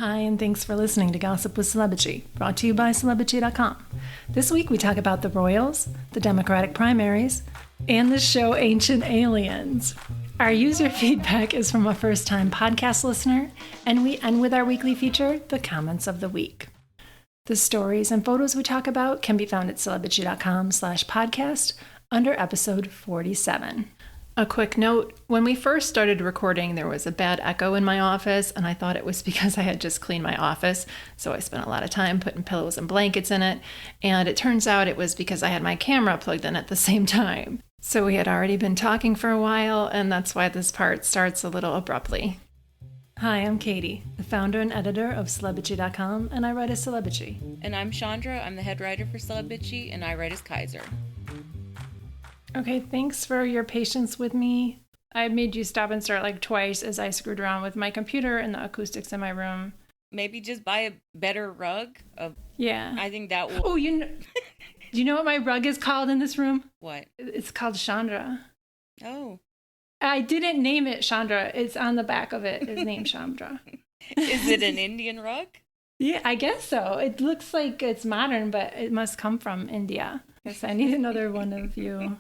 Hi, and thanks for listening to Gossip with Celebrity, brought to you by Celebrity.com. This week we talk about the royals, the Democratic primaries, and the show Ancient Aliens. Our user feedback is from a first-time podcast listener, and we end with our weekly feature, The Comments of the Week. The stories and photos we talk about can be found at Celebrity.com/podcast under episode 47. A quick note, when we first started recording, there was a bad echo in my office, and I thought it was because I had just cleaned my office, so I spent a lot of time putting pillows and blankets in it, and it turns out it was because I had my camera plugged in at the same time. So we had already been talking for a while, and that's why this part starts a little abruptly. Hi, I'm Katie, the founder and editor of Celebrity.com, and I write as Celebrity. And I'm Chandra, I'm the head writer for Celebrity, and I write as Kaiser. Okay, thanks for your patience with me. I made you stop and start like twice as I screwed around with my computer and the acoustics in my room. Maybe just buy a better rug. Yeah. I think that will... Oh, do you know what my rug is called in this room? What? It's called Chandra. Oh. I didn't name it Chandra. It's on the back of it. It's named Chandra. Is it an Indian rug? Yeah, I guess so. It looks like it's modern, but it must come from India. Guess I need another one of you.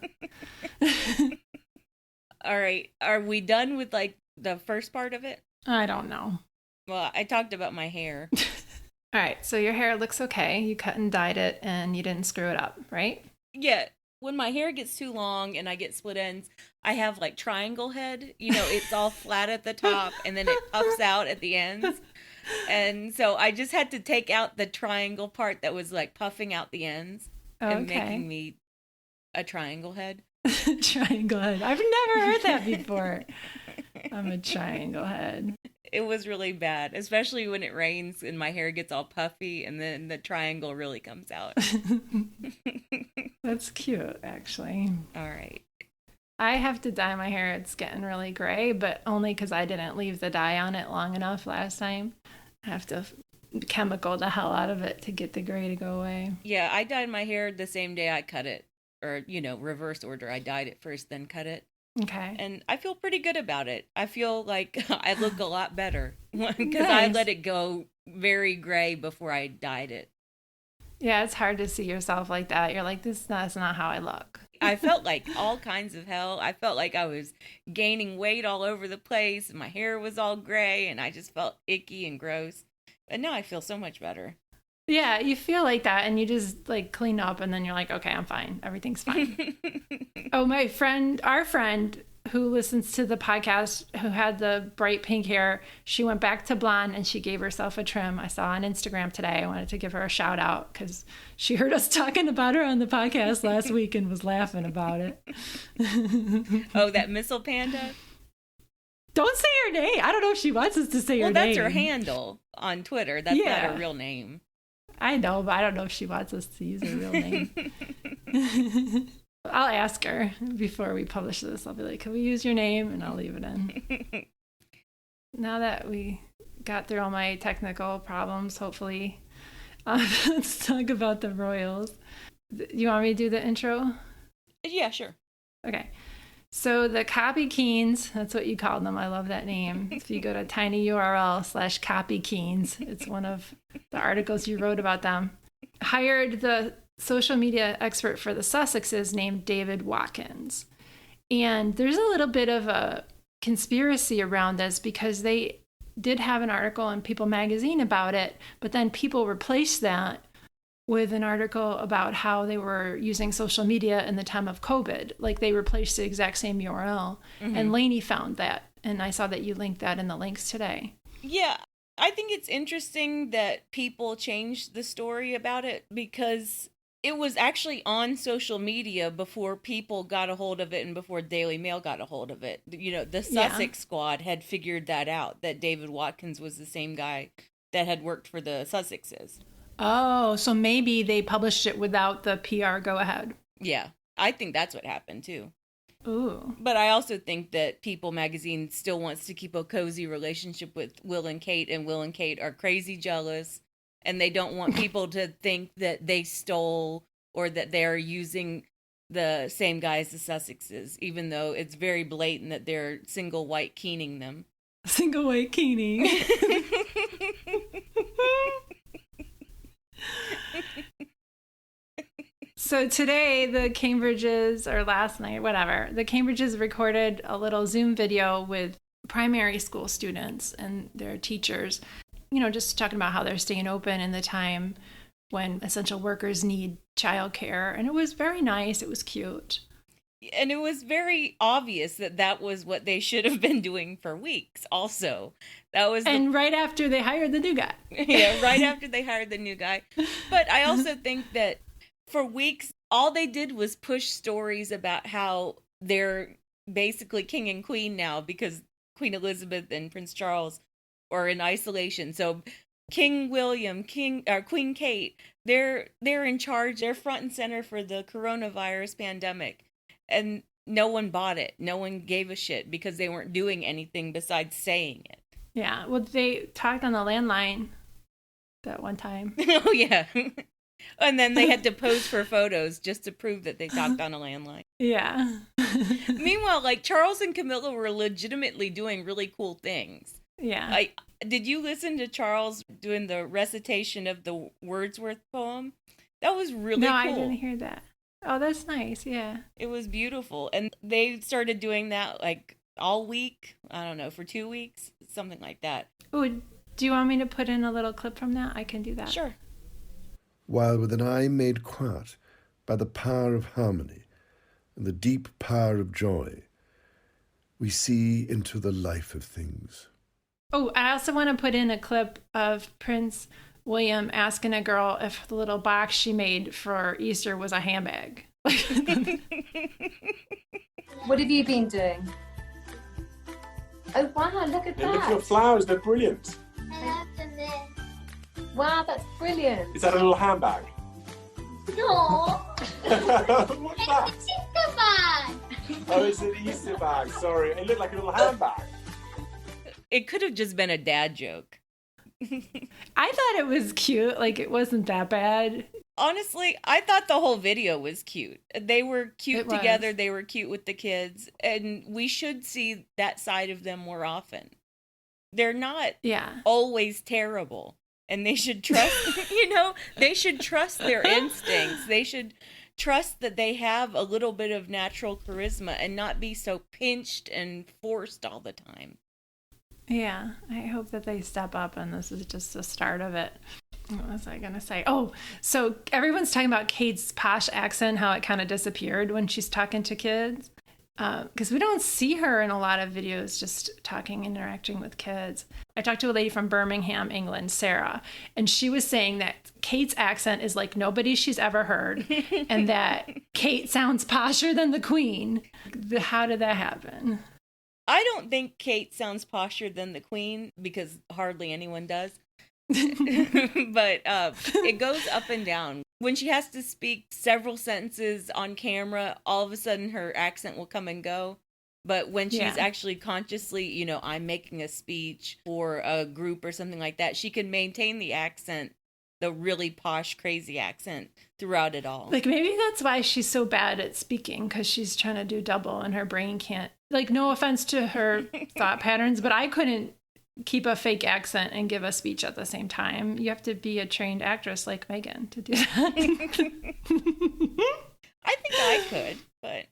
All right. Are we done with like the first part of it? I don't know. Well, I talked about my hair. All right. So your hair looks okay. You cut and dyed it and you didn't screw it up, right? Yeah. When my hair gets too long and I get split ends, I have like triangle head. You know, it's all flat at the top and then it puffs out at the ends. And so I just had to take out the triangle part that was like puffing out the ends. And making me a triangle head. Triangle head. I've never heard that before. I'm a triangle head. It was really bad, especially when it rains and my hair gets all puffy and then the triangle really comes out. That's cute, actually. All right. I have to dye my hair. It's getting really gray, but only because I didn't leave the dye on it long enough last time. I have to chemical the hell out of it to get the gray to go away. Yeah, I dyed my hair the same day I cut it. Or, you know, reverse order. I dyed it first, then cut it. Okay. And I feel pretty good about it. I feel like I look a lot better. Because Nice. I let it go very gray before I dyed it. Yeah, it's hard to see yourself like that. You're like, that's not how I look. I felt like all kinds of hell. I felt like I was gaining weight all over the place. And my hair was all gray. And I just felt icky and gross. But now I feel so much better. Yeah, you feel like that and you just like clean up and then you're like, okay, I'm fine. Everything's fine. Oh, our friend who listens to the podcast who had the bright pink hair, she went back to blonde and she gave herself a trim. I saw on Instagram today. I wanted to give her a shout out because she heard us talking about her on the podcast last week and was laughing about it. Oh, that missile panda? Don't say her name. I don't know if she wants us to say her name. Well, that's her handle on Twitter. That's not her real name. I know, but I don't know if she wants us to use her real name. I'll ask her before we publish this. I'll be like, can we use your name? And I'll leave it in. Now that we got through all my technical problems, hopefully, let's talk about the royals. You want me to do the intro? Yeah, sure. Okay. So the Copy Keens, that's what you called them. I love that name. If you go to tinyurl/Copy Keens, it's one of the articles you wrote about them. Hired the social media expert for the Sussexes named David Watkins. And there's a little bit of a conspiracy around this because they did have an article in People magazine about it, but then People replaced that with an article about how they were using social media in the time of COVID. Like they replaced the exact same URL. Mm-hmm. And Lainey found that. And I saw that you linked that in the links today. Yeah, I think it's interesting that People changed the story about it because it was actually on social media before People got a hold of it and before Daily Mail got a hold of it. You know, the Sussex squad had figured that out, that David Watkins was the same guy that had worked for the Sussexes. Oh, so maybe they published it without the PR go-ahead. Yeah, I think that's what happened too. Ooh. But I also think that People magazine still wants to keep a cozy relationship with Will and Kate, and Will and Kate are crazy jealous, and they don't want people to think that they stole or that they're using the same guy as the Sussexes, even though it's very blatant that they're single white keening them. Single white keening. So today, the Cambridges, or last night, whatever, the Cambridges recorded a little Zoom video with primary school students and their teachers, just talking about how they're staying open in the time when essential workers need childcare. And it was very nice. It was cute. And it was very obvious that was what they should have been doing for weeks also. And right after they hired the new guy. Yeah, right after they hired the new guy. But I also think that for weeks, all they did was push stories about how they're basically king and queen now because Queen Elizabeth and Prince Charles are in isolation. So King William, Queen Kate, they're in charge. They're front and center for the coronavirus pandemic. And no one bought it. No one gave a shit because they weren't doing anything besides saying it. Yeah, well, they talked on the landline that one time. Oh, yeah. And then they had to pose for photos just to prove that they talked on a landline. Yeah. Meanwhile, Charles and Camilla were legitimately doing really cool things. Yeah. Did you listen to Charles doing the recitation of the Wordsworth poem? That was really cool. No, I didn't hear that. Oh, that's nice. Yeah. It was beautiful. And they started doing that all week. I don't know, for 2 weeks, something like that. Oh, do you want me to put in a little clip from that? I can do that. Sure. While with an eye made quiet by the power of harmony and the deep power of joy, we see into the life of things. Oh, I also want to put in a clip of Prince William asking a girl if the little box she made for Easter was a handbag. What have you been doing? Oh, wow, look at that. Look at your flowers, they're brilliant. I love them. Wow, that's brilliant. Is that a little handbag? No. What's that? It's a Easter bag. Oh, it's an Easter bag, sorry. It looked like a little handbag. It could have just been a dad joke. I thought it was cute. It wasn't that bad. Honestly, I thought the whole video was cute. They were cute together. Was. They were cute with the kids. And we should see that side of them more often. They're not always terrible. And they should trust, they should trust their instincts. They should trust that they have a little bit of natural charisma and not be so pinched and forced all the time. Yeah, I hope that they step up, and this is just the start of it. What was I going to say? Oh, so everyone's talking about Kate's posh accent, how it kind of disappeared when she's talking to kids. Because we don't see her in a lot of videos just talking, interacting with kids. I talked to a lady from Birmingham, England, Sara, and she was saying that Kate's accent is like nobody she's ever heard, and that Kate sounds posher than the Queen. How did that happen? I don't think Kate sounds posher than the Queen because hardly anyone does. But it goes up and down. When she has to speak several sentences on camera, all of a sudden her accent will come and go. But when she's actually consciously, I'm making a speech for a group or something like that, she can maintain the accent, the really posh, crazy accent throughout it all. Maybe that's why she's so bad at speaking, because she's trying to do double and her brain can't. No offense to her thought patterns, but I couldn't keep a fake accent and give a speech at the same time. You have to be a trained actress like Meghan to do that. I think I could, but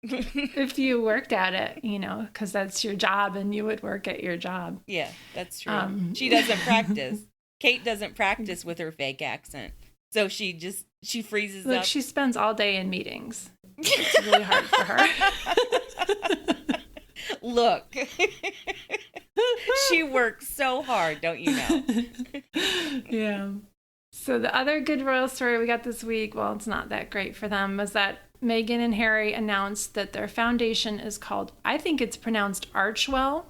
if you worked at it, because that's your job and you would work at your job. Yeah, that's true. She doesn't practice. Kate doesn't practice with her fake accent. So she freezes up. She spends all day in meetings. It's really hard for her. Look, she works so hard, don't you know? Yeah. So the other good royal story we got this week, well, it's not that great for them, was that Meghan and Harry announced that their foundation is called, I think it's pronounced Archwell,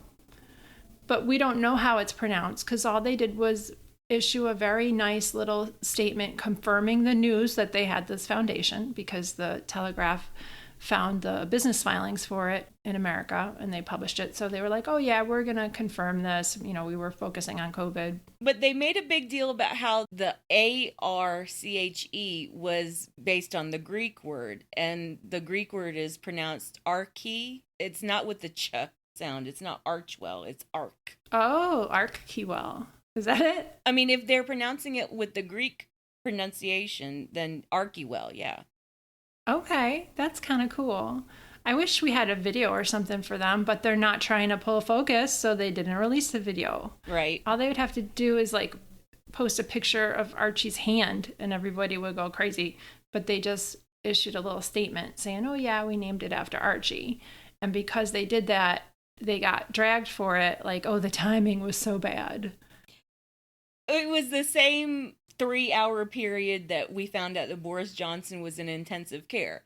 but we don't know how it's pronounced because all they did was issue a very nice little statement confirming the news that they had this foundation because the Telegraph found the business filings for it in America and they published it. So they were like, oh yeah, we're going to confirm this. We were focusing on COVID. But they made a big deal about how the ARCHE was based on the Greek word. And the Greek word is pronounced arche. It's not with the ch sound. It's not Archwell. It's arc. Oh, Archwell. Is that it? I mean, if they're pronouncing it with the Greek pronunciation, then Archewell, yeah. Okay, that's kind of cool. I wish we had a video or something for them, but they're not trying to pull focus, so they didn't release the video. Right. All they would have to do is like post a picture of Archie's hand and everybody would go crazy. But they just issued a little statement saying, oh yeah, we named it after Archie. And because they did that, they got dragged for it. Like, oh, the timing was so bad. It was the same 3-hour period that we found out that Boris Johnson was in intensive care.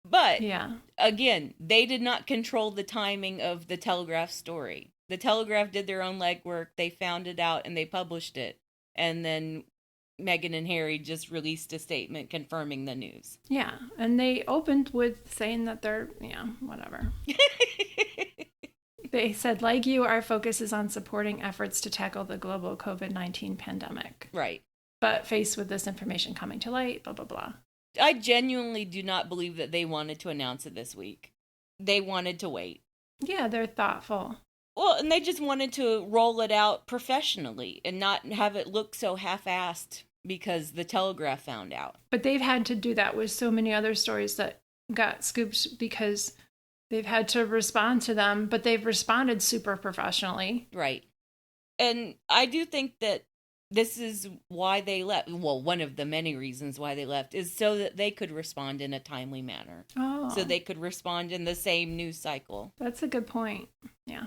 But, yeah, again, they did not control the timing of the Telegraph story. The Telegraph did their own legwork. They found it out and they published it. And then Meghan and Harry just released a statement confirming the news. Yeah, and they opened with saying that they're, whatever. They said, like you, our focus is on supporting efforts to tackle the global COVID-19 pandemic. Right. But faced with this information coming to light, blah, blah, blah. I genuinely do not believe that they wanted to announce it this week. They wanted to wait. Yeah, they're thoughtful. Well, and they just wanted to roll it out professionally and not have it look so half-assed because the Telegraph found out. But they've had to do that with so many other stories that got scooped because they've had to respond to them, but they've responded super professionally. Right. And I do think that this is why they left. Well, one of the many reasons why they left is so that they could respond in a timely manner. Oh. So they could respond in the same news cycle. That's a good point. Yeah.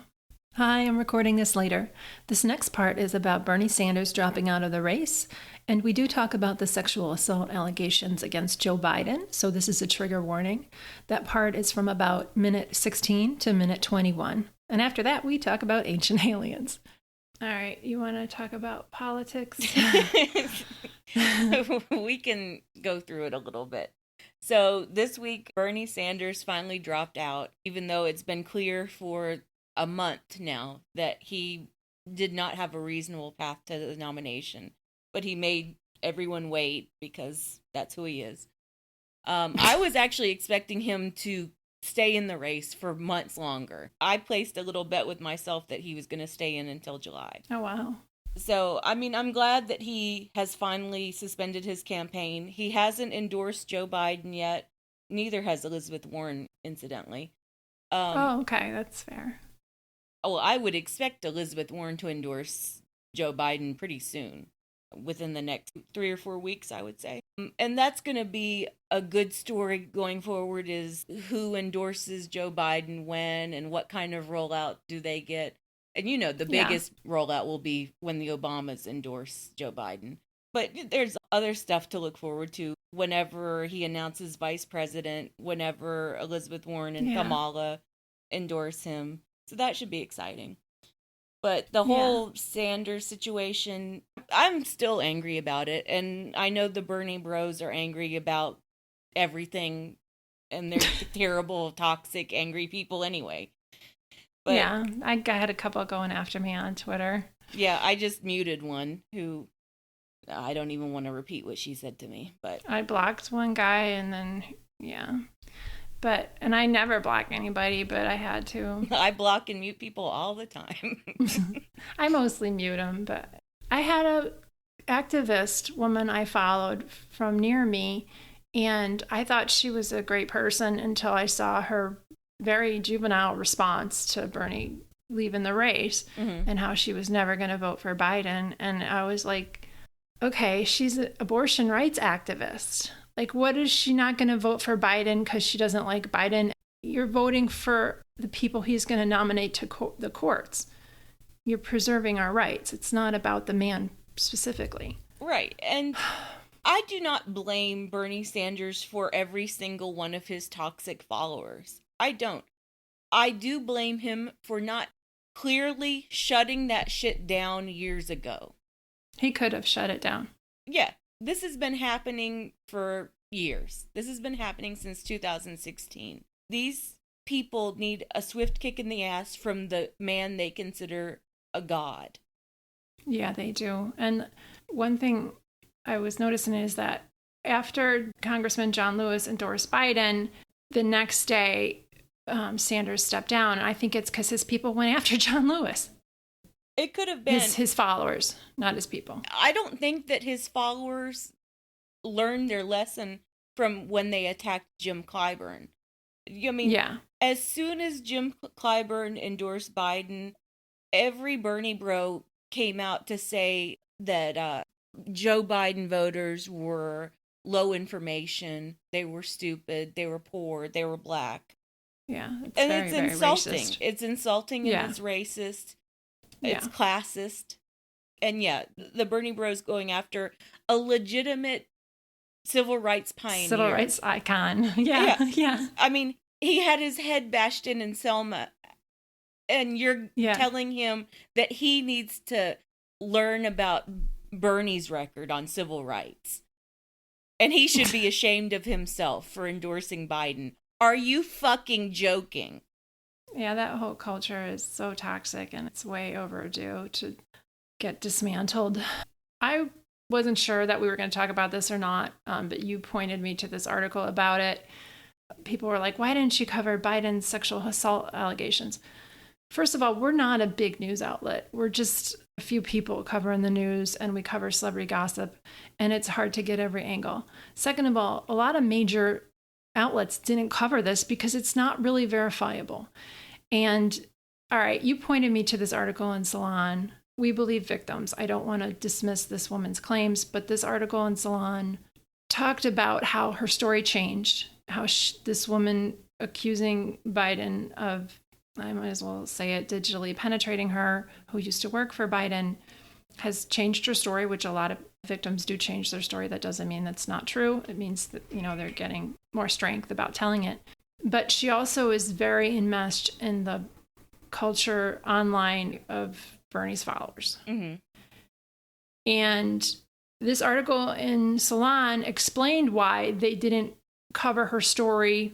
Hi, I'm recording this later. This next part is about Bernie Sanders dropping out of the race, and we do talk about the sexual assault allegations against Joe Biden, so this is a trigger warning. That part is from about minute 16 to minute 21, and after that we talk about ancient aliens. All right, you want to talk about politics? We can go through it a little bit. So this week, Bernie Sanders finally dropped out, even though it's been clear for a month now that he did not have a reasonable path to the nomination, but he made everyone wait because that's who he is. I was actually expecting him to stay in the race for months longer. I placed a little bet with myself that he was going to stay in until July. Oh, wow. So, I mean, I'm glad that he has finally suspended his campaign. He hasn't endorsed Joe Biden yet. Neither has Elizabeth Warren, incidentally. Okay, that's fair. Well, I would expect Elizabeth Warren to endorse Joe Biden pretty soon, within the next 3 or 4 weeks, I would say. And that's going to be a good story going forward, is who endorses Joe Biden when and what kind of rollout do they get. And the biggest rollout will be when the Obamas endorse Joe Biden. But there's other stuff to look forward to whenever he announces vice president, whenever Elizabeth Warren and Kamala endorse him. So that should be exciting. But the whole Sanders situation, I'm still angry about it. And I know the Bernie bros are angry about everything. And they're terrible, toxic, angry people anyway. But, yeah, I had a couple going after me on Twitter. Yeah, I just muted one who, I don't even want to repeat what she said to me. But I blocked one guy and then, and I never block anybody, but I had to. I block and mute people all the time. I mostly mute them, but I had a activist woman I followed from near me, and I thought she was a great person until I saw her very juvenile response to Bernie leaving the race and how she was never going to vote for Biden. And I was like, okay, she's an abortion rights activist. Like, what is she not going to vote for Biden because she doesn't like Biden? You're voting for the people he's going to nominate to the courts. You're preserving our rights. It's not about the man specifically. Right. And I do not blame Bernie Sanders for every single one of his toxic followers. I don't. I do blame him for not clearly shutting that shit down years ago. He could have shut it down. Yeah. This has been happening for years. This has been happening since 2016. These people need a swift kick in the ass from the man they consider a god. Yeah, they do. And one thing I was noticing is that after Congressman John Lewis endorsed Biden, the next day Sanders stepped down. And I think it's because his people went after John Lewis. It could have been his followers, not his people. I don't think that his followers learned their lesson from when they attacked Jim Clyburn. I mean, Yeah. as soon as Jim Clyburn endorsed Biden, every Bernie bro came out to say that Joe Biden voters were low information, they were stupid, they were poor, they were black. Yeah. And very, it's very insulting. racist. It's insulting Yeah. and it's racist. Yeah. It's classist. And yeah, the Bernie bros going after a legitimate civil rights pioneer. Civil rights icon. Yeah. Yeah. I mean, he had his head bashed in Selma, and you're telling him that he needs to learn about Bernie's record on civil rights. And he should be ashamed of himself for endorsing Biden. Are you fucking joking? Yeah, that whole culture is so toxic, and it's way overdue to get dismantled. I wasn't sure that we were going to talk about this or not, but you pointed me to this article about it. People were like, why didn't you cover Biden's sexual assault allegations? First of all, we're not a big news outlet. We're just a few people covering the news, and we cover celebrity gossip, and it's hard to get every angle. Second of all, a lot of major outlets didn't cover this because it's not really verifiable. And all right, you pointed me to this article in Salon. We believe victims. I don't want to dismiss this woman's claims, but this article in Salon talked about how her story changed, how this woman accusing Biden of, I might as well say it, digitally penetrating her, who used to work for Biden, has changed her story, which a lot of victims do change their story. That doesn't mean that's not true. It means that, they're getting more strength about telling it. But she also is very enmeshed in the culture online of Bernie's followers. Mm-hmm. And this article in Salon explained why they didn't cover her story,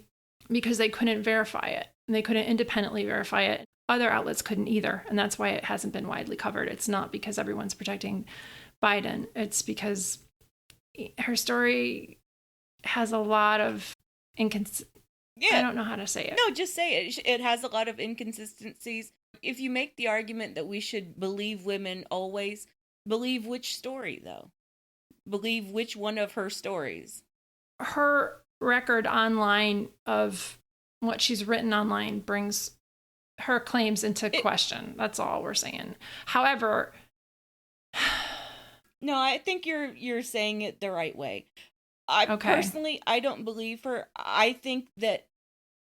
because they couldn't verify it. And they couldn't independently verify it. Other outlets couldn't either. And that's why it hasn't been widely covered. It's not because everyone's protecting Biden. It's because her story has a lot of I don't know how to say it. No, just say it. It has a lot of inconsistencies. If you make the argument that we should believe women always, believe which story, though? Believe which one of her stories? Her record online of what she's written online brings her claims into question. That's all we're saying. However, no, I think you're saying it the right way. Personally, I don't believe her. I think that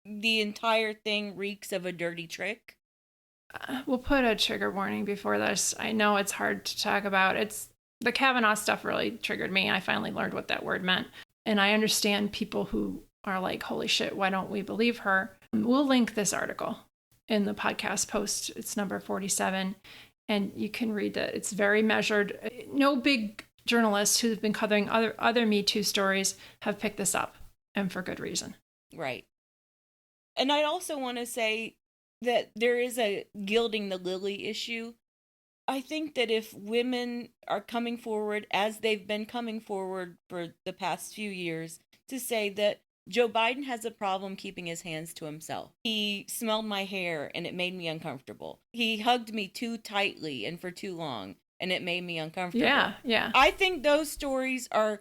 the entire thing reeks of a dirty trick. We'll put a trigger warning before this. I know it's hard to talk about. It's the Kavanaugh stuff really triggered me. I finally learned what that word meant. And I understand people who are like, holy shit, why don't we believe her? We'll link this article in the podcast post. It's number 47. And you can read that. It's very measured. No big journalists who've been covering other Me Too stories have picked this up, and for good reason. Right. And I also want to say that there is a gilding the lily issue. I think that if women are coming forward, as they've been coming forward for the past few years, to say that Joe Biden has a problem keeping his hands to himself. He smelled my hair and it made me uncomfortable. He hugged me too tightly and for too long and it made me uncomfortable. Yeah. I think those stories are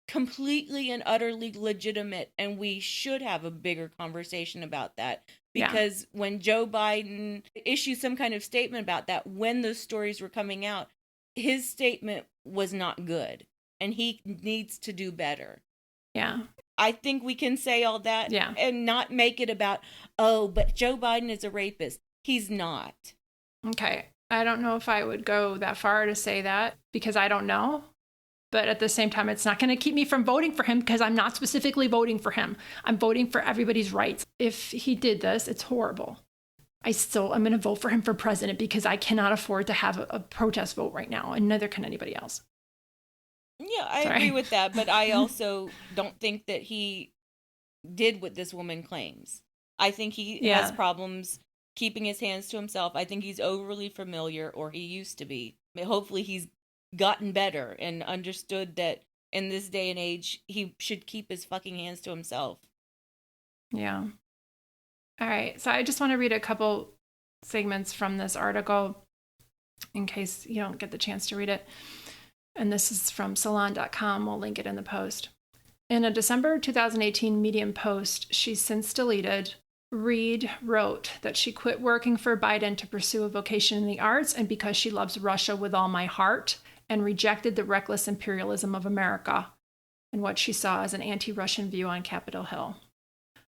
completely and utterly legitimate, and we should have a bigger conversation about that. Because when Joe Biden issued some kind of statement about that, when those stories were coming out, his statement was not good, and he needs to do better. Yeah. I think we can say all that and not make it about, but Joe Biden is a rapist. He's not. Okay. I don't know if I would go that far to say that, because I don't know. But at the same time, it's not going to keep me from voting for him, because I'm not specifically voting for him. I'm voting for everybody's rights. If he did this, it's horrible. I'm going to vote for him for president, because I cannot afford to have a protest vote right now, and neither can anybody else. Yeah, I agree with that, but I also don't think that he did what this woman claims. I think he has problems keeping his hands to himself. I think he's overly familiar, or he used to be. Hopefully he's gotten better and understood that in this day and age, he should keep his fucking hands to himself. Yeah. All right. So I just want to read a couple segments from this article in case you don't get the chance to read it. And this is from salon.com. We'll link it in the post. In a December 2018 Medium post, she's since deleted, Reed wrote that she quit working for Biden to pursue a vocation in the arts and because she loves Russia with all my heart and rejected the reckless imperialism of America and what she saw as an anti-Russian view on Capitol Hill.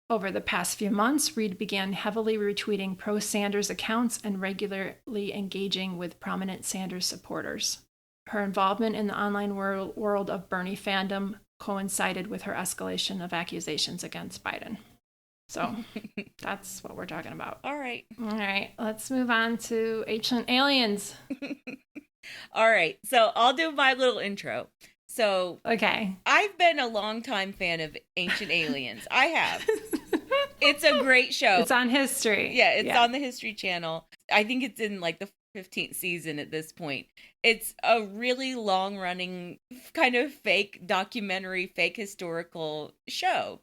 Over the past few months, Reed began heavily retweeting pro-Sanders accounts and regularly engaging with prominent Sanders supporters. Her involvement in the online world of Bernie fandom coincided with her escalation of accusations against Biden. So that's what we're talking about. All right. All right, let's move on to ancient aliens. All right, so I'll do my little intro. So, Okay. I've been a longtime fan of Ancient Aliens. I have. It's a great show. It's on History. Yeah, it's on the History Channel. I think it's in like the 15th season at this point. It's a really long-running kind of fake documentary, fake historical show.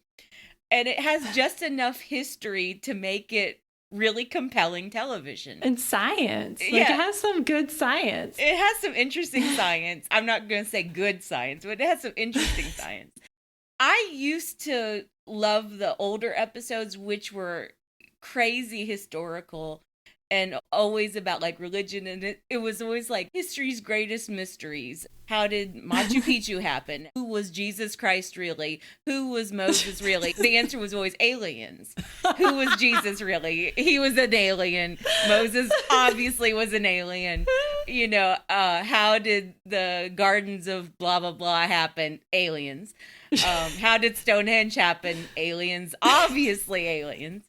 And it has just enough history to make it really compelling television. And science. Like, Yeah. it has some good science. It has some interesting science. I'm not going to say good science, but it has some interesting science. I used to love the older episodes, which were crazy historical and always about like religion. And it was always like history's greatest mysteries. How did Machu Picchu happen? Who was Jesus Christ really? Who was Moses really? The answer was always aliens. Who was Jesus really? He was an alien. Moses obviously was an alien. You know, how did the gardens of blah, blah, blah happen? Aliens. How did Stonehenge happen? Aliens. Obviously aliens.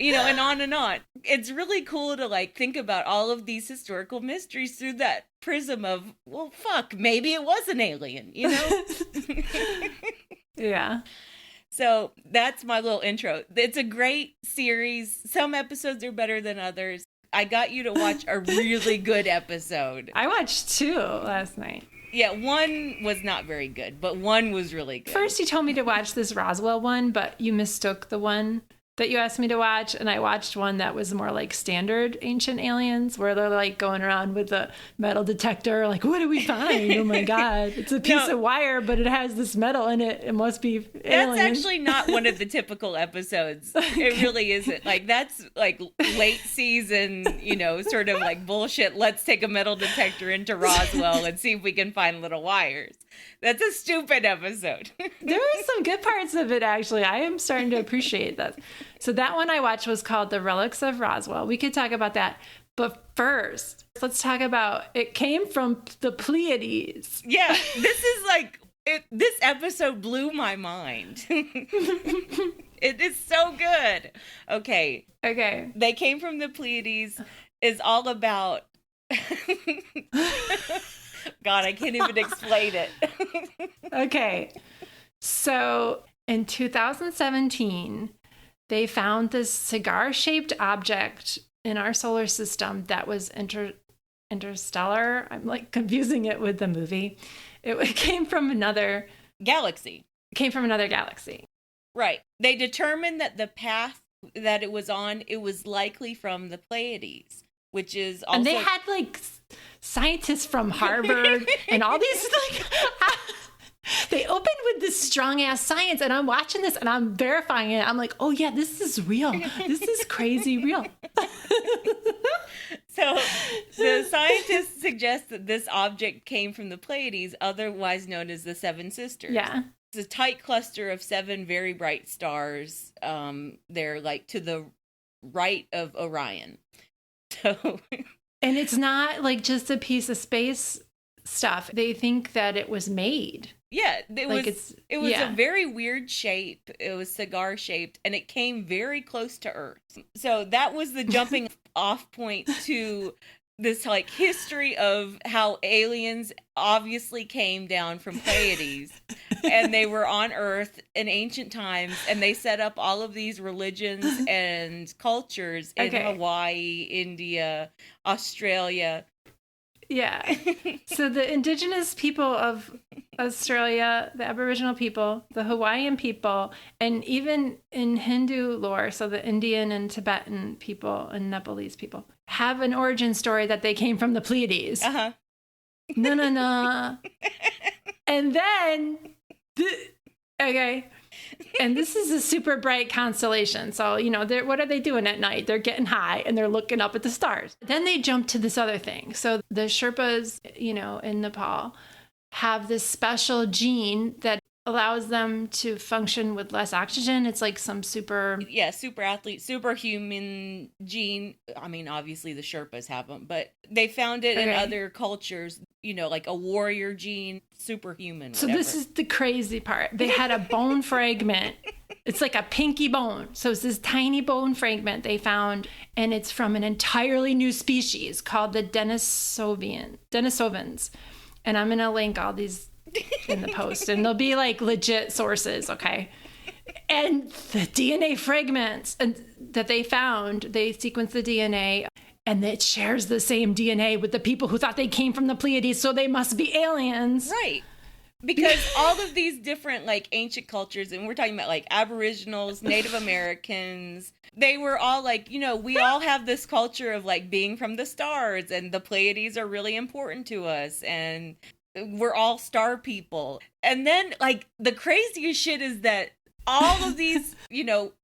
You know, and on and on. It's really cool to like think about all of these historical mysteries through that prism of, well, fuck, maybe it was an alien, you know? Yeah. So that's my little intro. It's a great series. Some episodes are better than others. I got you to watch a really good episode. I watched 2 last night. Yeah, one was not very good, but one was really good. First, you told me to watch this Roswell one, but you mistook the one that you asked me to watch, and I watched one that was more like standard Ancient Aliens, where they're like going around with the metal detector, like, what do we find? Oh my god, it's a piece of wire, but it has this metal in it. It must be alien. That's actually not one of the typical episodes. It really isn't. Like, that's like late season, you know, sort of like bullshit. Let's take a metal detector into Roswell and see if we can find little wires. That's a stupid episode. There are some good parts of it, actually. I am starting to appreciate that. So that one I watched was called The Relics of Roswell. We could talk about that. But first, let's talk about, it came from the Pleiades. Yeah, this is like, this episode blew my mind. It is so good. Okay. They came from the Pleiades is all about... God, I can't even explain it. Okay. So in 2017, they found this cigar-shaped object in our solar system that was interstellar. I'm like confusing it with the movie. It came from another galaxy. Right. They determined that the path that it was on, it was likely from the Pleiades, which is also... And they had like scientists from Harvard and all these like... They opened with this strong ass science, and I'm watching this and I'm verifying it. I'm like, oh yeah, this is real. This is crazy real. So the scientists suggest that this object came from the Pleiades, otherwise known as the Seven Sisters. Yeah. It's a tight cluster of 7 very bright stars. They're like to the right of Orion. So, and it's not like just a piece of space stuff. They think that it was made. Yeah, it was yeah. a very weird shape. It was cigar shaped, and it came very close to Earth. So that was the jumping off point to this like history of how aliens obviously came down from Pleiades, and they were on Earth in ancient times, and they set up all of these religions and cultures in Hawaii, India, Australia. Yeah. So the indigenous people of Australia, the Aboriginal people, the Hawaiian people, and even in Hindu lore, so the Indian and Tibetan people and Nepalese people have an origin story that they came from the Pleiades. Uh-huh. No. And then Okay. And this is a super bright constellation. So, what are they doing at night? They're getting high and they're looking up at the stars. Then they jump to this other thing. So the Sherpas, in Nepal have this special gene that allows them to function with less oxygen. It's like some super athlete, superhuman gene. I mean, obviously the Sherpas have them, but they found it in other cultures, like a warrior gene, superhuman, whatever. So this is the crazy part. They had a bone fragment. It's like a pinky bone. So it's this tiny bone fragment they found, and it's from an entirely new species called the Denisovans. And I'm going to link all these in the post, and they'll be like legit sources, okay? And the DNA fragments that they found, they sequenced the DNA, and it shares the same DNA with the people who thought they came from the Pleiades, so they must be aliens. Right. Because all of these different like ancient cultures, and we're talking about like aboriginals, Native Americans, they were all like, we all have this culture of like being from the stars, and the Pleiades are really important to us, and we're all star people. And then like the craziest shit is that all of these,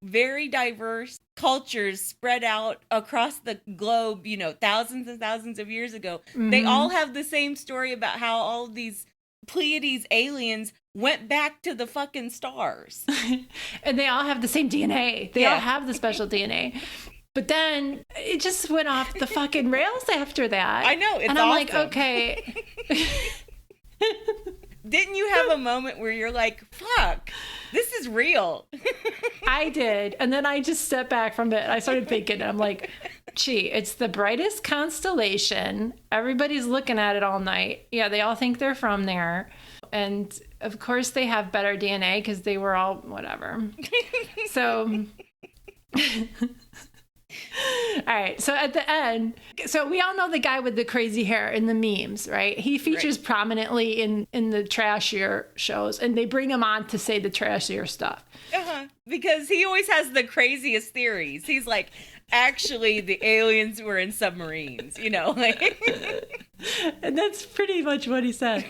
very diverse cultures spread out across the globe, thousands and thousands of years ago, they all have the same story about how all of these Pleiades aliens went back to the fucking stars. And they all have the same DNA. They all have the special DNA. But then it just went off the fucking rails after that. I know, it's and I'm awesome. like, okay. Didn't you have a moment where you're like, fuck, this is real? I did. And then I just stepped back from it. I started thinking, I'm like, gee, it's the brightest constellation. Everybody's looking at it all night. Yeah, they all think they're from there. And of course they have better DNA because they were all whatever. So... All right. So at the end, so we all know the guy with the crazy hair in the memes, right? He features prominently in the trashier shows, and they bring him on to say the trashier stuff. Because he always has the craziest theories. He's like, actually, the aliens were in submarines, like. And that's pretty much what he said.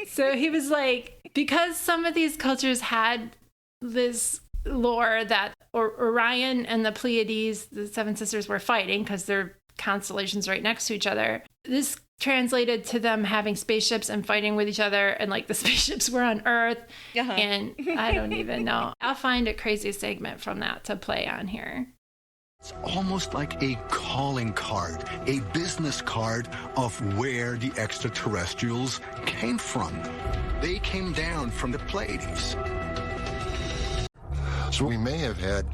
So he was like, because some of these cultures had this lore that Orion and the Pleiades, the Seven Sisters, were fighting because they're constellations right next to each other. This translated to them having spaceships and fighting with each other, and like the spaceships were on Earth. And I don't even know. I'll find a crazy segment from that to play on here. It's almost like a calling card, a business card of where the extraterrestrials came from. They came down from the Pleiades. So we may have had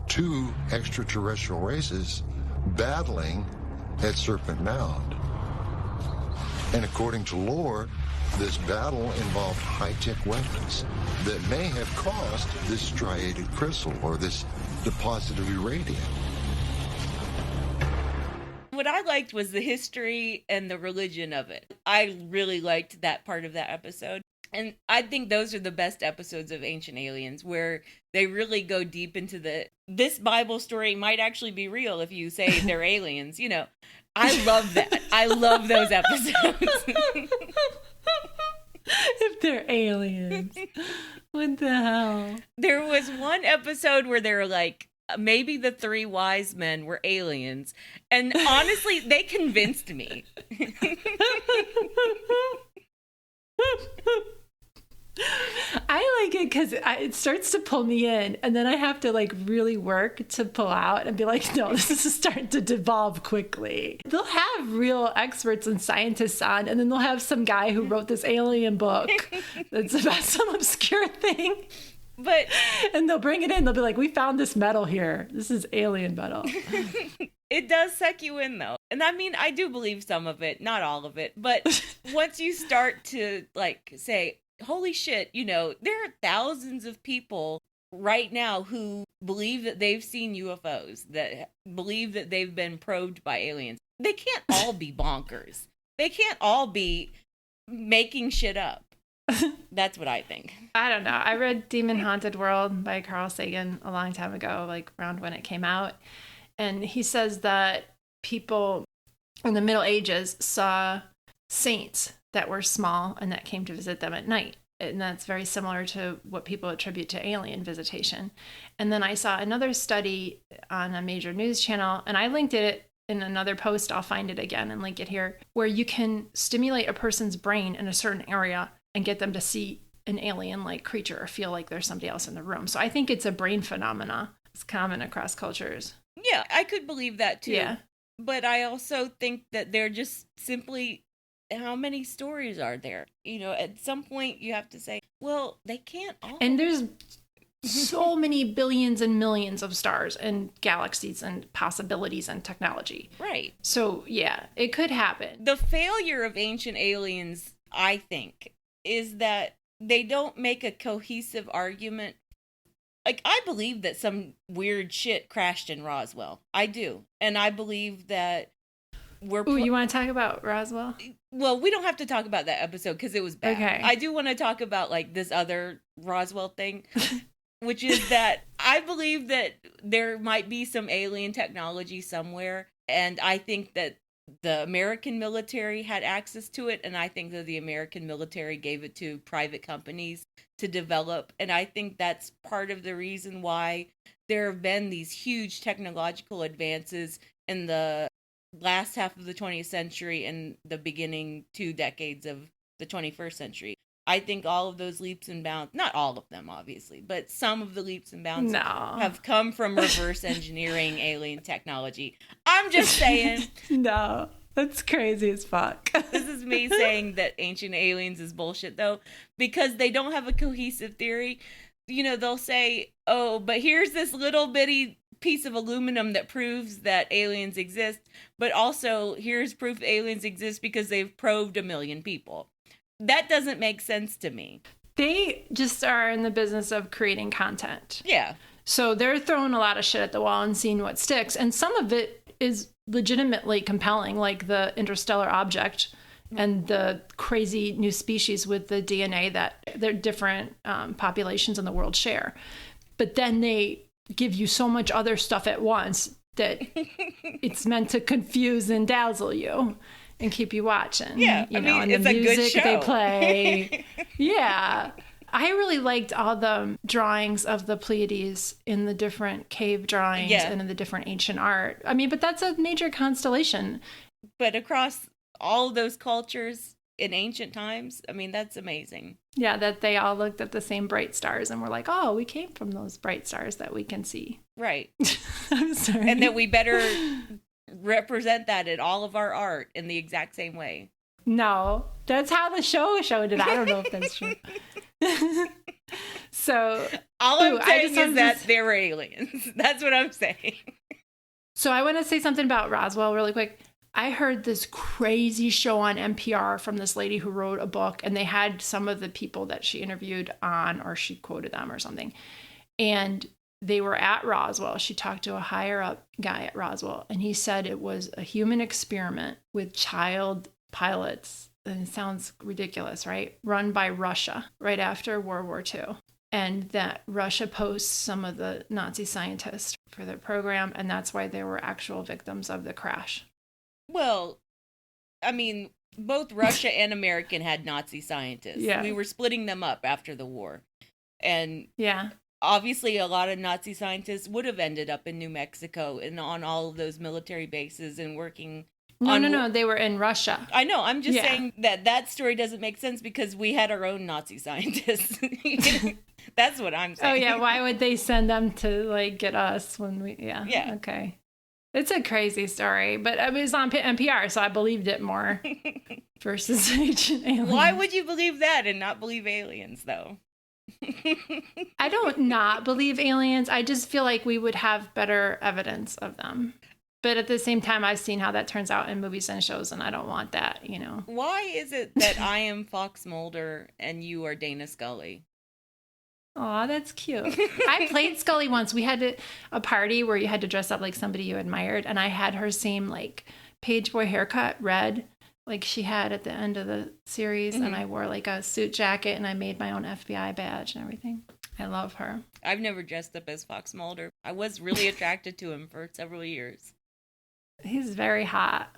two extraterrestrial races battling at Serpent Mound. And according to lore, this battle involved high-tech weapons that may have caused this striated crystal or this deposit of uranium. What I liked was the history and the religion of it. I really liked that part of that episode. And I think those are the best episodes of Ancient Aliens, where they really go deep into this Bible story might actually be real if you say they're aliens. I love that. I love those episodes. If they're aliens. What the hell? There was one episode where they were like, maybe the three wise men were aliens. And honestly, they convinced me. I like it because it starts to pull me in, and then I have to like really work to pull out and be like, no, this is starting to devolve quickly. They'll have real experts and scientists on, and then they'll have some guy who wrote this alien book that's about some obscure thing. And they'll bring it in. They'll be like, we found this metal here. This is alien metal. It does suck you in, though. And I mean, I do believe some of it, not all of it. But once you start to like say, holy shit, there are thousands of people right now who believe that they've seen UFOs, that believe that they've been probed by aliens. They can't all be bonkers. They can't all be making shit up. That's what I think. I don't know. I read Demon Haunted World by Carl Sagan a long time ago, like around when it came out. And he says that people in the Middle Ages saw saints that were small and that came to visit them at night. And that's very similar to what people attribute to alien visitation. And then I saw another study on a major news channel, and I linked it in another post. I'll find it again and link it here, where you can stimulate a person's brain in a certain area and get them to see an alien-like creature or feel like there's somebody else in the room. So I think it's a brain phenomena. It's common across cultures. Yeah, I could believe that too. Yeah. But I also think that they're just simply, how many stories are there? You know, at some point you have to say, well, they can't all. And there's so many billions and millions of stars and galaxies and possibilities and technology. Right. So yeah, it could happen. The failure of Ancient Aliens, I think, is that they don't make a cohesive argument. Like, I believe that some weird shit crashed in Roswell. I do. And I believe that Ooh, you want to talk about Roswell? Well, we don't have to talk about that episode because it was bad. Okay. I do want to talk about, like, this other Roswell thing, which is that I believe that there might be some alien technology somewhere. And I think that the American military had access to it, and I think that the American military gave it to private companies to develop. And I think that's part of the reason why there have been these huge technological advances in the last half of the 20th century and the beginning 2 decades of the 21st century. I think all of those leaps and bounds, not all of them, obviously, but some of the leaps and bounds have come from reverse engineering alien technology. I'm just saying. No, that's crazy as fuck. This is me saying that Ancient Aliens is bullshit, though, because they don't have a cohesive theory. You know, they'll say, oh, but here's this little bitty piece of aluminum that proves that aliens exist, but also here's proof aliens exist because they've probed 1 million people. That doesn't make sense to me. They just are in the business of creating content. Yeah. So they're throwing a lot of shit at the wall and seeing what sticks. And some of it is legitimately compelling, like the interstellar object and the crazy new species with the DNA that their different populations in the world share. But then they give you so much other stuff at once that it's meant to confuse and dazzle you and keep you watching. Yeah, you know, and the music they play. Yeah. I really liked all the drawings of the Pleiades in the different cave drawings and in the different ancient art. I mean, but that's a major constellation. But across all those cultures in ancient times, I mean, that's amazing. Yeah, that they all looked at the same bright stars and were like, oh, we came from those bright stars that we can see. Right. I'm sorry. And that we better represent that in all of our art in the exact same way. No, that's how the show showed it. I don't know if that's true. So all I'm saying is that they were aliens. That's what I'm saying. So I want to say something about Roswell really quick. I heard this crazy show on NPR from this lady who wrote a book, and they had some of the people that she interviewed on, or she quoted them or something. And they were at Roswell. She talked to a higher up guy at Roswell, and he said it was a human experiment with child pilots. And it sounds ridiculous, right? Run by Russia right after World War II. And that Russia posts some of the Nazi scientists for their program, and that's why they were actual victims of the crash. Well, I mean, both Russia and American had Nazi scientists. Yeah. We were splitting them up after the war. And yeah, obviously a lot of Nazi scientists would have ended up in New Mexico and on all of those military bases and working. No, they were in Russia. I know. I'm just saying that story doesn't make sense because we had our own Nazi scientists. That's what I'm saying. Oh, yeah. Why would they send them to, like, get us when we... Yeah. Okay. It's a crazy story, but it was on NPR, so I believed it more versus Ancient Aliens. Why would you believe that and not believe aliens, though? I don't not believe aliens. I just feel like we would have better evidence of them. But at the same time, I've seen how that turns out in movies and shows, and I don't want that, you know. Why is it that I am Fox Mulder and you are Dana Scully? Aw, that's cute. I played Scully once. We had a party where you had to dress up like somebody you admired, and I had her same, like, page boy haircut, red, like she had at the end of the series, and I wore, like, a suit jacket, and I made my own FBI badge and everything. I love her. I've never dressed up as Fox Mulder. I was really attracted to him for several years. He's very hot.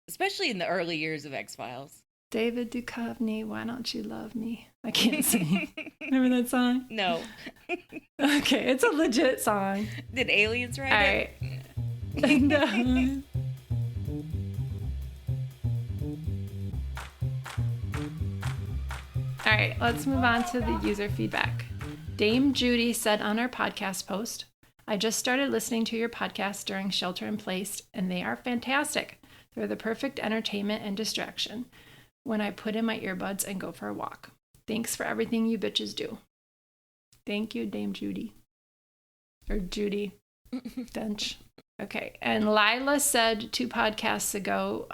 Especially in the early years of X-Files. David Duchovny, Why Don't You Love Me? I can't sing. Remember that song? No. Okay, it's a legit song. Did aliens write All it? right. No. All right, let's move on to the user feedback. Dame Judy said on our podcast post, I just started listening to your podcast during shelter in place, and they are fantastic. They're the perfect entertainment and distraction when I put in my earbuds and go for a walk. Thanks for everything you bitches do. Thank you, Dame Judy. Or Judy Dench. Okay, and Lila said 2 podcasts ago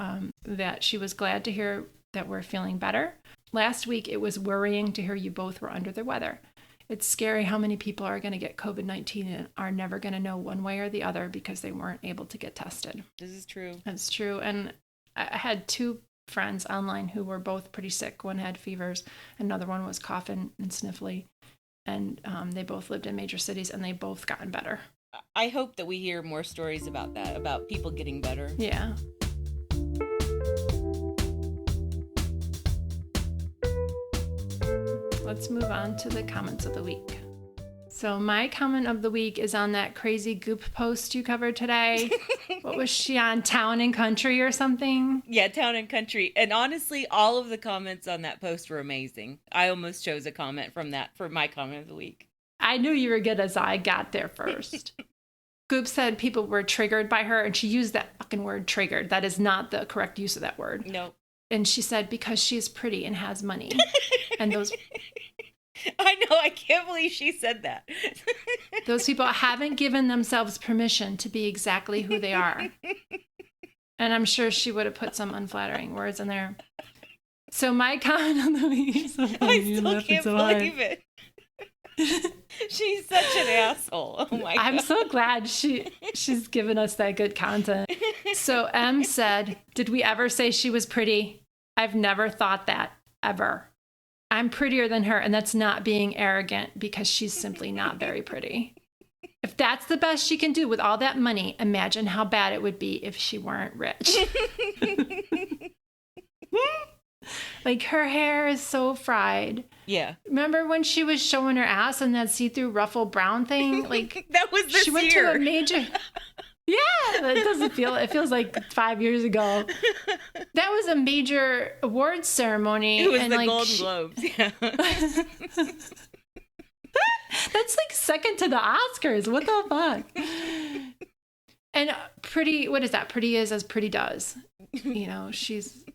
that she was glad to hear that we're feeling better. Last week, it was worrying to hear you both were under the weather. It's scary how many people are going to get COVID-19 and are never going to know one way or the other because they weren't able to get tested. This is true. That's true. And I had 2 friends online who were both pretty sick. One had fevers. Another one was coughing and sniffly. And they both lived in major cities, and they both gotten better. I hope that we hear more stories about that, about people getting better. Yeah. Let's move on to the comments of the week. So my comment of the week is on that crazy Goop post you covered today. What was she on? Town and Country or something? Yeah, Town and Country. And honestly, all of the comments on that post were amazing. I almost chose a comment from that for my comment of the week. I knew you were good as I got there first. Goop said people were triggered by her, and she used that fucking word triggered. That is not the correct use of that word. No. And she said because she is pretty and has money. And those... I know, I can't believe she said that. Those people haven't given themselves permission to be exactly who they are. And I'm sure she would have put some unflattering words in there. So my comment of the week is so funny. I still can't believe it. She's such an asshole. Oh my God. I'm so glad she's given us that good content. So M said, did we ever say she was pretty? I've never thought that, ever. I'm prettier than her, and that's not being arrogant because she's simply not very pretty. If that's the best she can do with all that money, imagine how bad it would be if she weren't rich. Like, her hair is so fried. Yeah. Remember when she was showing her ass in that see-through ruffle brown thing? Like, that was this she went year. to a major... Yeah, it feels like 5 years ago. That was a major awards ceremony. It was and the like Golden Globes. Yeah. That's like second to the Oscars. What the fuck? And pretty, what is that? Pretty is as pretty does. You know, she's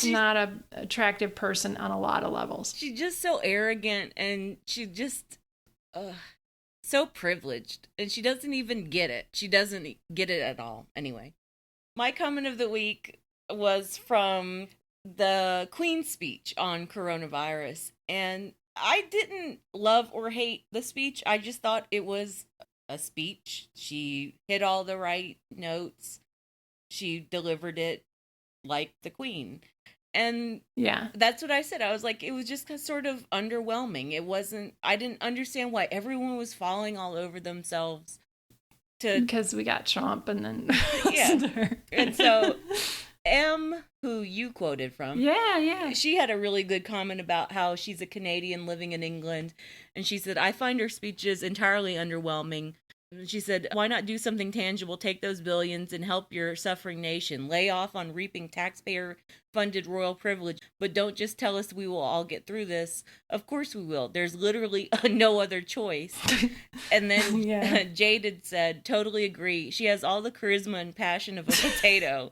not a attractive person on a lot of levels. She's just so arrogant, and she just so privileged, and she doesn't even get it. She doesn't get it at all. Anyway, my comment of the week was from the Queen's speech on coronavirus, and I didn't love or hate the speech. I just thought it was a speech. She hit all the right notes. She delivered it like the Queen. And yeah, that's what I said. I was like, it was just sort of underwhelming. It wasn't, I didn't understand why everyone was falling all over themselves because we got Trump and then yeah. And so M, who you quoted from, yeah, she had a really good comment about how she's a Canadian living in England, and she said, I find her speeches entirely underwhelming. She said, why not do something tangible, take those billions and help your suffering nation, lay off on reaping taxpayer-funded royal privilege, but don't just tell us we will all get through this. Of course we will. There's literally no other choice. And then Jaded said, totally agree. She has all the charisma and passion of a potato.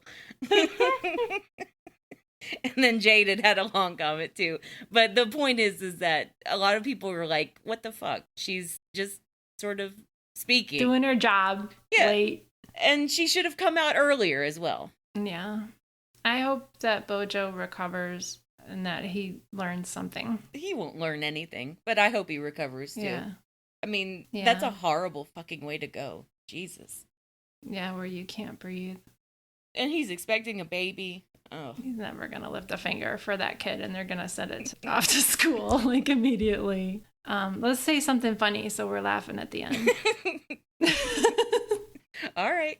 And then Jaded had a long comment too. But the point is that a lot of people were like, what the fuck? She's just sort of speaking, doing her job late, and she should have come out earlier as well. Yeah, I hope that Bojo recovers and that he learns something. He won't learn anything, but I hope he recovers too. Yeah, I mean, that's a horrible fucking way to go. Jesus. Yeah, where you can't breathe, and he's expecting a baby. Oh, he's never gonna lift a finger for that kid, and they're gonna send it off to school like immediately. Let's say something funny so we're laughing at the end. All right.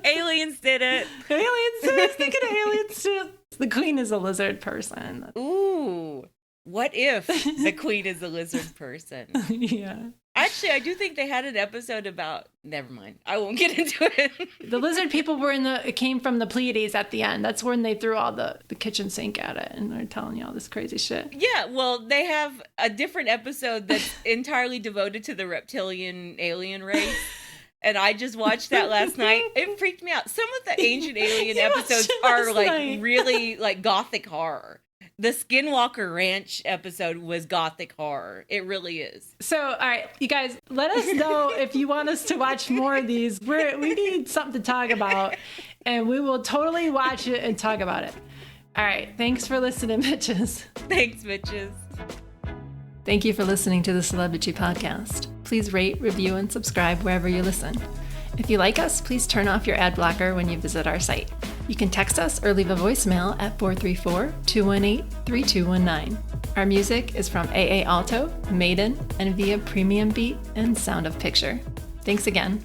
Aliens did it. Aliens, I was thinking of aliens too. The queen is a lizard person. Ooh. What if the queen is a lizard person? Yeah. Actually, I do think they had an episode about... Never mind. I won't get into it. The lizard people were it came from the Pleiades at the end. That's when they threw all the kitchen sink at it and they're telling you all this crazy shit. Yeah, well, they have a different episode that's entirely devoted to the reptilian alien race. And I just watched that last night. It freaked me out. Some of the ancient alien episodes are like really like gothic horror. The Skinwalker Ranch episode was gothic horror. It really is. So, all right, you guys, let us know if you want us to watch more of these. We need something to talk about, and we will totally watch it and talk about it. All right, thanks for listening, bitches. Thanks, bitches. Thank you for listening to the Celebrity Podcast. Please rate, review, and subscribe wherever you listen. If you like us, please turn off your ad blocker when you visit our site. You can text us or leave a voicemail at 434-218-3219. Our music is from AA Alto, Maiden, and via Premium Beat and Sound of Picture. Thanks again.